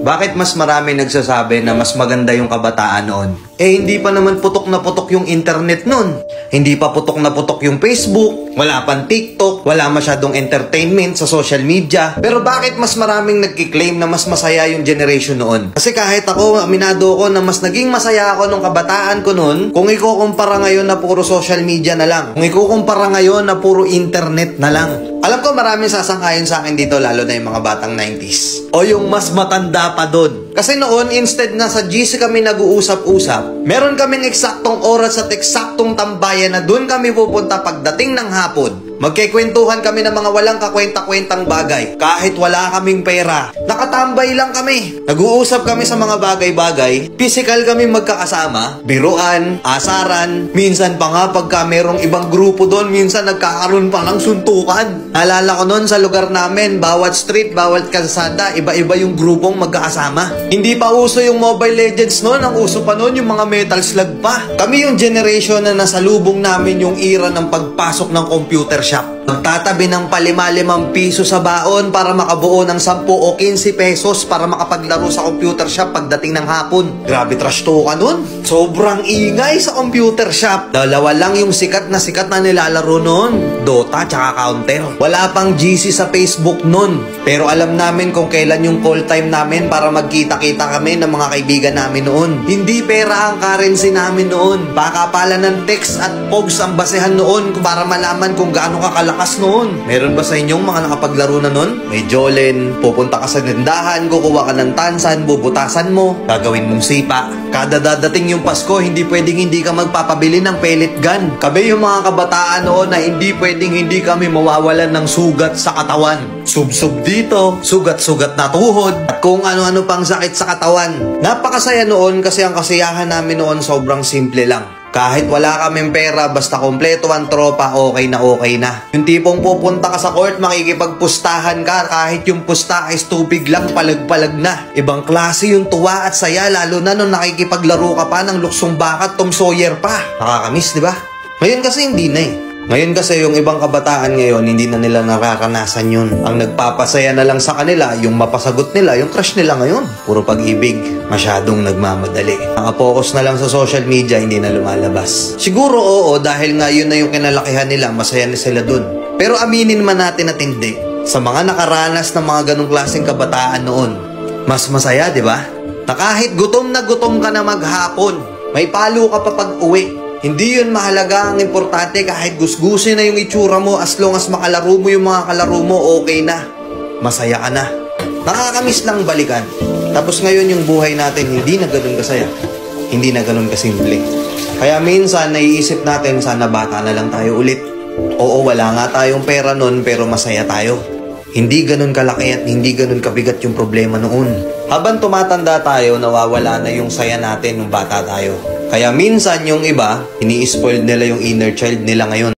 Bakit mas marami nagsasabi na mas maganda yung kabataan noon? Hindi pa naman putok na putok yung internet noon. Hindi pa putok na putok yung Facebook, wala pang TikTok, wala masyadong entertainment sa social media. Pero bakit mas maraming nagkiklaim na mas masaya yung generation noon? Kasi kahit ako, aminado ko na mas naging masaya ako nung kabataan ko noon kung ikukumpara ngayon na puro social media na lang. Kung ikukumpara ngayon na puro internet na lang. Alam ko maraming sasangkayon sa akin dito, lalo na yung mga batang 90s. O yung mas matanda pa doon. Kasi noon, instead na sa GC kami nag-uusap-usap, meron kaming eksaktong oras at eksaktong tambayan na doon kami pupunta pagdating ng hapon. Magkikwentuhan kami ng mga walang kakwenta-kwentang bagay. Kahit wala kaming pera, nakatambay lang kami. Nag-uusap kami sa mga bagay-bagay. Physical kami magkakasama, biruan, asaran. Minsan pa nga pagka merong ibang grupo doon, minsan nagkakaroon pa ng suntukan. Naalala ko noon sa lugar namin, bawat street, bawat kalsada, iba-iba yung grupong magkakasama. Hindi pa uso yung Mobile Legends noon. Ang uso pa noon yung mga Metal Slug pa. Kami yung generation na nasalubong namin yung era ng pagpasok ng computer shop. Magtatabi ng pa-5 piso sa baon para makabuo ng 10 o 15 pesos para makapaglaro sa computer shop pagdating ng hapon. Grabe trash talk nun. Sobrang ingay sa computer shop. Dalawa lang yung sikat na nilalaro nun. Dota tsaka Counter. Wala pang GC sa Facebook nun. Pero alam namin kung kailan yung call time namin para magkita-kita kami ng mga kaibigan namin noon. Hindi pera ang currency namin noon. Pakapalan ng text at pogs ang basehan noon para malaman kung gaano kakalakas noon. Meron ba sa inyong mga nakapaglaro na noon? May Jolen, pupunta ka sa tindahan, kukuha ka ng tansan, bubutasan mo, gagawin mong sipa. Kada dadating yung Pasko, hindi pwedeng hindi ka magpapabili ng pellet gun. Kami yung mga kabataan noon na hindi pwedeng hindi kami mawawalan ng sugat sa katawan. Sub-sub dito, sugat-sugat na tuhod, at kung ano-ano pang sakit sa katawan. Napakasaya noon kasi ang kasiyahan namin noon sobrang simple lang. Kahit wala kaming pera, basta kompleto ang tropa, okay na okay na. Yung tipong pupunta ka sa court, makikipagpustahan ka, kahit yung pusta is tubig lang, palag-palag na. Ibang klase yung tuwa at saya, lalo na nung nakikipaglaro ka pa ng luksong baka, Tom Sawyer pa. Nakakamiss, di ba? Ngayon kasi hindi na Ngayon kasi yung ibang kabataan ngayon, hindi na nila nakakanasan yun. Ang nagpapasaya na lang sa kanila, yung mapasagot nila, yung crush nila ngayon. Puro pag-ibig, masyadong nagmamadali. Nakapokus na lang sa social media, hindi na lumalabas. Siguro oo, dahil nga yun na yung kinalakihan nila, masaya na sila dun. Pero aminin man natin at hindi, sa mga nakaranas ng mga ganong klaseng kabataan noon, mas masaya, di ba? Na kahit gutom na gutom ka na maghapon, may palo ka pa pag-uwi. Hindi yun mahalaga, ang importante kahit gusgusin na yung itsura mo, as long as makalaro mo yung mga kalaro mo, okay na. Masaya ka na. Nakakamiss lang balikan. Tapos ngayon yung buhay natin, hindi na ganun kasaya. Hindi na ganun kasimple. Kaya minsan naiisip natin, sana bata na lang tayo ulit. Oo, wala nga tayong pera nun, pero masaya tayo. Hindi ganun kalaki at hindi ganun kabigat yung problema noon. Habang tumatanda tayo, nawawala na yung saya natin nung bata tayo. Kaya minsan yung iba, ini-spoiled nila yung inner child nila ngayon.